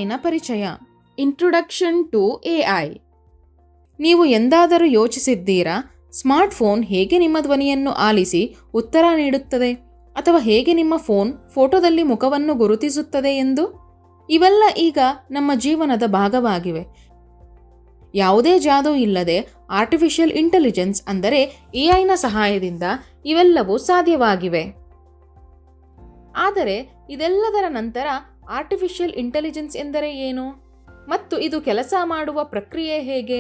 ಎಐನ ಪರಿಚಯ. Introduction to AI. ನೀವು ಎಂದಾದರೂ ಯೋಚಿಸಿದ್ದೀರಾ, ಸ್ಮಾರ್ಟ್ಫೋನ್ ಹೇಗೆ ನಿಮ್ಮ ಧ್ವನಿಯನ್ನು ಆಲಿಸಿ ಉತ್ತರ ನೀಡುತ್ತದೆ ಅಥವಾ ಹೇಗೆ ನಿಮ್ಮ ಫೋಟೋದಲ್ಲಿ ಮುಖವನ್ನು ಗುರುತಿಸುತ್ತದೆ ಎಂದು? ಇವೆಲ್ಲ ಈಗ ನಮ್ಮ ಜೀವನದ ಭಾಗವಾಗಿವೆ. ಯಾವುದೇ ಜಾದೂ ಇಲ್ಲದೆ ಆರ್ಟಿಫಿಷಿಯಲ್ ಇಂಟೆಲಿಜೆನ್ಸ್ ಅಂದರೆ ಎಐನ ಸಹಾಯದಿಂದ ಇವೆಲ್ಲವೂ ಸಾಧ್ಯವಾಗಿವೆ. ಆದರೆ ಇದೆಲ್ಲದರ ನಂತರ ಆರ್ಟಿಫಿಷಿಯಲ್ ಇಂಟೆಲಿಜೆನ್ಸ್ ಎಂದರೆ ಏನು ಮತ್ತು ಇದು ಕೆಲಸ ಮಾಡುವ ಪ್ರಕ್ರಿಯೆ ಹೇಗೆ?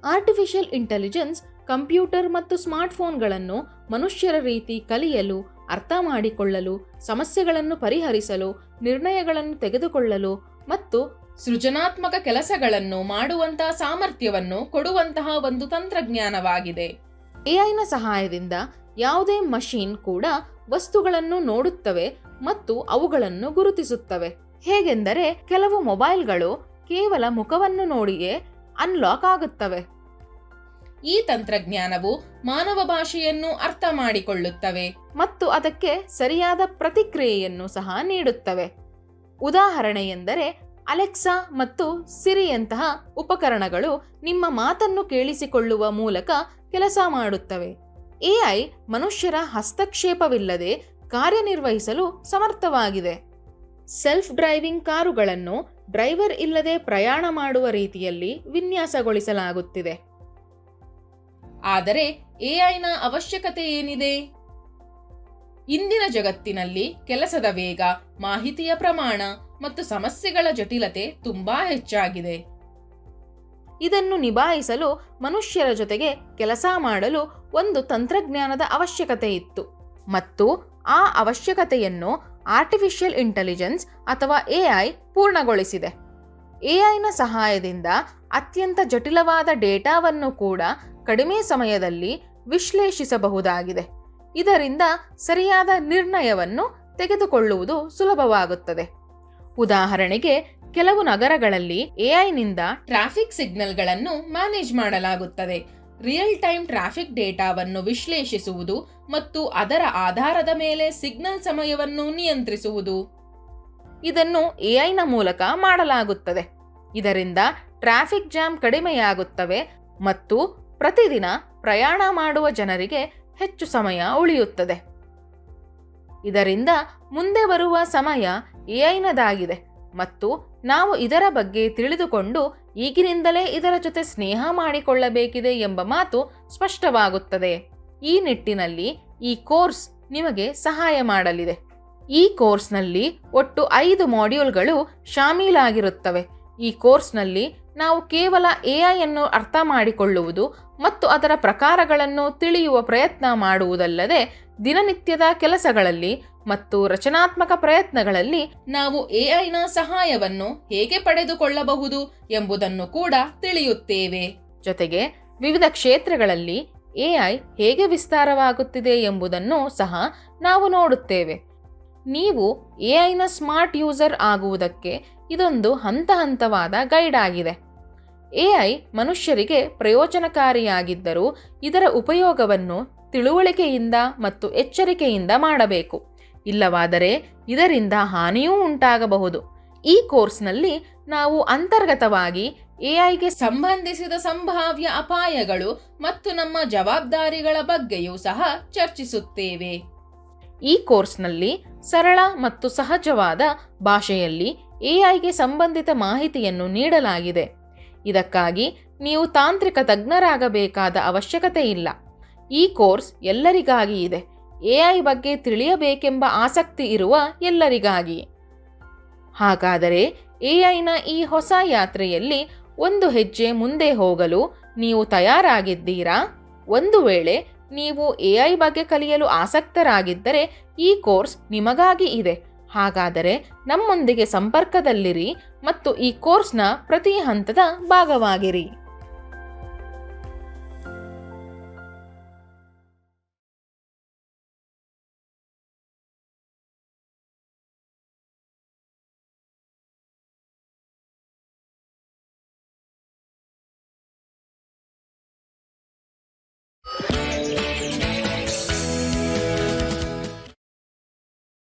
ಆರ್ಟಿಫಿಷಿಯಲ್ ಇಂಟೆಲಿಜೆನ್ಸ್ ಕಂಪ್ಯೂಟರ್ ಮತ್ತು ಸ್ಮಾರ್ಟ್ಫೋನ್ಗಳನ್ನು ಮನುಷ್ಯರ ರೀತಿ ಕಲಿಯಲು, ಅರ್ಥ ಮಾಡಿಕೊಳ್ಳಲು, ಸಮಸ್ಯೆಗಳನ್ನು ಪರಿಹರಿಸಲು, ನಿರ್ಣಯಗಳನ್ನು ತೆಗೆದುಕೊಳ್ಳಲು ಮತ್ತು ಸೃಜನಾತ್ಮಕ ಕೆಲಸಗಳನ್ನು ಮಾಡುವಂತಹ ಸಾಮರ್ಥ್ಯವನ್ನು ಕೊಡುವಂತಹ ಒಂದು ತಂತ್ರಜ್ಞಾನವಾಗಿದೆ. ಎಐನ ಸಹಾಯದಿಂದ ಯಾವುದೇ ಮಷೀನ್ ಕೂಡ ವಸ್ತುಗಳನ್ನು ನೋಡುತ್ತವೆ ಮತ್ತು ಅವುಗಳನ್ನು ಗುರುತಿಸುತ್ತವೆ. ಹೇಗೆಂದರೆ ಕೆಲವು ಮೊಬೈಲ್ಗಳು ಕೇವಲ ಮುಖವನ್ನು ನೋಡಿಯೇ ಅನ್ಲಾಕ್ ಆಗುತ್ತವೆ. ಈ ತಂತ್ರಜ್ಞಾನವು ಮಾನವ ಭಾಷೆಯನ್ನು ಅರ್ಥ ಮಾಡಿಕೊಳ್ಳುತ್ತವೆ ಮತ್ತು ಅದಕ್ಕೆ ಸರಿಯಾದ ಪ್ರತಿಕ್ರಿಯೆಯನ್ನು ಸಹ ನೀಡುತ್ತವೆ. ಉದಾಹರಣೆ ಎಂದರೆ ಅಲೆಕ್ಸಾ ಮತ್ತು ಸಿರಿಯಂತಹ ಉಪಕರಣಗಳು ನಿಮ್ಮ ಮಾತನ್ನು ಕೇಳಿಸಿಕೊಳ್ಳುವ ಮೂಲಕ ಕೆಲಸ ಮಾಡುತ್ತವೆ. ಎಐ ಮನುಷ್ಯರ ಹಸ್ತಕ್ಷೇಪವಿಲ್ಲದೆ ಕಾರ್ಯನಿರ್ವಹಿಸಲು ಸಮರ್ಥವಾಗಿದೆ. ಸೆಲ್ಫ್ ಡ್ರೈವಿಂಗ್ ಕಾರುಗಳನ್ನು ಡ್ರೈವರ್ ಇಲ್ಲದೆ ಪ್ರಯಾಣ ಮಾಡುವ ರೀತಿಯಲ್ಲಿ ವಿನ್ಯಾಸಗೊಳಿಸಲಾಗುತ್ತಿದೆ. ಆದರೆ ಎಐನ ಅವಶ್ಯಕತೆ ಏನಿದೆ? ಇಂದಿನ ಜಗತ್ತಿನಲ್ಲಿ ಕೆಲಸದ ವೇಗ, ಮಾಹಿತಿಯ ಪ್ರಮಾಣ ಮತ್ತು ಸಮಸ್ಯೆಗಳ ಜಟಿಲತೆ ತುಂಬಾ ಹೆಚ್ಚಾಗಿದೆ. ಇದನ್ನು ನಿಭಾಯಿಸಲು ಮನುಷ್ಯರ ಜೊತೆಗೆ ಕೆಲಸ ಮಾಡಲು ಒಂದು ತಂತ್ರಜ್ಞಾನದ ಅವಶ್ಯಕತೆ ಇತ್ತು ಮತ್ತು ಆ ಅವಶ್ಯಕತೆಯನ್ನು ಆರ್ಟಿಫಿಷಿಯಲ್ ಇಂಟೆಲಿಜೆನ್ಸ್ ಅಥವಾ ಎಐ ಪೂರ್ಣಗೊಳಿಸಿದೆ. ಎಐನ ಸಹಾಯದಿಂದ ಅತ್ಯಂತ ಜಟಿಲವಾದ ಡೇಟಾವನ್ನು ಕೂಡ ಕಡಿಮೆ ಸಮಯದಲ್ಲಿ ವಿಶ್ಲೇಷಿಸಬಹುದಾಗಿದೆ. ಇದರಿಂದ ಸರಿಯಾದ ನಿರ್ಣಯವನ್ನು ತೆಗೆದುಕೊಳ್ಳುವುದು ಸುಲಭವಾಗುತ್ತದೆ. ಉದಾಹರಣೆಗೆ, ಕೆಲವು ನಗರಗಳಲ್ಲಿ ಎಐನಿಂದ ಟ್ರಾಫಿಕ್ ಸಿಗ್ನಲ್ಗಳನ್ನು ಮ್ಯಾನೇಜ್ ಮಾಡಲಾಗುತ್ತದೆ. ರಿಯಲ್ ಟೈಮ್ ಟ್ರಾಫಿಕ್ ಡೇಟಾವನ್ನು ವಿಶ್ಲೇಷಿಸುವುದು ಮತ್ತು ಅದರ ಆಧಾರದ ಮೇಲೆ ಸಿಗ್ನಲ್ ಸಮಯವನ್ನು ನಿಯಂತ್ರಿಸುವುದು. ಇದನ್ನು ಎಐನ ಮೂಲಕ ಮಾಡಲಾಗುತ್ತದೆ. ಇದರಿಂದ ಟ್ರಾಫಿಕ್ ಜಾಮ್ ಕಡಿಮೆಯಾಗುತ್ತವೆ ಮತ್ತು ಪ್ರತಿದಿನ ಪ್ರಯಾಣ ಮಾಡುವ ಜನರಿಗೆ ಹೆಚ್ಚು ಸಮಯ ಉಳಿಯುತ್ತದೆ. ಇದರಿಂದ ಮುಂದೆ ಬರುವ ಸಮಯ ಎಐನದಾಗಿದೆ ಮತ್ತು ನಾವು ಇದರ ಬಗ್ಗೆ ತಿಳಿದುಕೊಂಡು ಈಗಿನಿಂದಲೇ ಇದರ ಜೊತೆ ಸ್ನೇಹ ಮಾಡಿಕೊಳ್ಳಬೇಕಿದೆ ಎಂಬ ಮಾತು ಸ್ಪಷ್ಟವಾಗುತ್ತದೆ. ಈ ನಿಟ್ಟಿನಲ್ಲಿ ಈ ಕೋರ್ಸ್ ನಿಮಗೆ ಸಹಾಯ ಮಾಡಲಿದೆ. ಈ ಕೋರ್ಸ್ನಲ್ಲಿ ಒಟ್ಟು 5 ಮಾಡ್ಯೂಲ್ಗಳು ಶಾಮೀಲಾಗಿರುತ್ತವೆ. ಈ ಕೋರ್ಸ್ನಲ್ಲಿ ನಾವು ಕೇವಲ ಎಐ ಅನ್ನು ಅರ್ಥ ಮಾಡಿಕೊಳ್ಳುವುದು ಮತ್ತು ಅದರ ಪ್ರಕಾರಗಳನ್ನು ತಿಳಿಯುವ ಪ್ರಯತ್ನ ಮಾಡುವುದಲ್ಲದೆ, ದಿನನಿತ್ಯದ ಕೆಲಸಗಳಲ್ಲಿ ಮತ್ತು ರಚನಾತ್ಮಕ ಪ್ರಯತ್ನಗಳಲ್ಲಿ ನಾವು ಎಐನ ಸಹಾಯವನ್ನು ಹೇಗೆ ಪಡೆದುಕೊಳ್ಳಬಹುದು ಎಂಬುದನ್ನು ಕೂಡ ತಿಳಿಯುತ್ತೇವೆ. ಜೊತೆಗೆ ವಿವಿಧ ಕ್ಷೇತ್ರಗಳಲ್ಲಿ ಎಐ ಹೇಗೆ ವಿಸ್ತಾರವಾಗುತ್ತಿದೆ ಎಂಬುದನ್ನು ಸಹ ನಾವು ನೋಡುತ್ತೇವೆ. ನೀವು ಎಐನ ಸ್ಮಾರ್ಟ್ ಯೂಸರ್ ಆಗುವುದಕ್ಕೆ ಇದೊಂದು ಹಂತವಾದ ಗೈಡ್ ಆಗಿದೆ. ಎಐ ಮನುಷ್ಯರಿಗೆ ಪ್ರಯೋಜನಕಾರಿಯಾಗಿದ್ದರೂ ಇದರ ಉಪಯೋಗವನ್ನು ತಿಳುವಳಿಕೆಯಿಂದ ಮತ್ತು ಎಚ್ಚರಿಕೆಯಿಂದ ಮಾಡಬೇಕು. ಇಲ್ಲವಾದರೆ ಇದರಿಂದ ಹಾನಿಯೂ ಉಂಟಾಗಬಹುದು. ಈ ಕೋರ್ಸ್ನಲ್ಲಿ ನಾವು ಅಂತರ್ಗತವಾಗಿ ಎಐಗೆ ಸಂಬಂಧಿಸಿದ ಸಂಭಾವ್ಯ ಅಪಾಯಗಳು ಮತ್ತು ನಮ್ಮ ಜವಾಬ್ದಾರಿಗಳ ಬಗ್ಗೆಯೂ ಸಹ ಚರ್ಚಿಸುತ್ತೇವೆ. ಈ ಕೋರ್ಸ್ನಲ್ಲಿ ಸರಳ ಮತ್ತು ಸಹಜವಾದ ಭಾಷೆಯಲ್ಲಿ ಎಐಗೆ ಸಂಬಂಧಿತ ಮಾಹಿತಿಯನ್ನು ನೀಡಲಾಗಿದೆ. ಇದಕ್ಕಾಗಿ ನೀವು ತಾಂತ್ರಿಕ ತಜ್ಞರಾಗಬೇಕಾದ ಅವಶ್ಯಕತೆ ಇಲ್ಲ. ಈ ಕೋರ್ಸ್ ಎಲ್ಲರಿಗಾಗಿ ಇದೆ. ಎಐ ಬಗ್ಗೆ ತಿಳಿಯಬೇಕೆಂಬ ಆಸಕ್ತಿ ಇರುವ ಎಲ್ಲರಿಗಾಗಿ. ಹಾಗಾದರೆ ಎಐನ ಈ ಹೊಸ ಯಾತ್ರೆಯಲ್ಲಿ ಒಂದು ಹೆಜ್ಜೆ ಮುಂದೆ ಹೋಗಲು ನೀವು ತಯಾರಾಗಿದ್ದೀರಾ? ಒಂದು ವೇಳೆ ನೀವು ಎಐ ಬಗ್ಗೆ ಕಲಿಯಲು ಆಸಕ್ತರಾಗಿದ್ದರೆ ಈ ಕೋರ್ಸ್ ನಿಮಗಾಗಿ ಇದೆ. ಹಾಗಾದರೆ ನಮ್ಮೊಂದಿಗೆ ಸಂಪರ್ಕದಲ್ಲಿರಿ ಮತ್ತು ಈ ಕೋರ್ಸ್ನ ಪ್ರತಿ ಹಂತದ ಭಾಗವಾಗಿರಿ.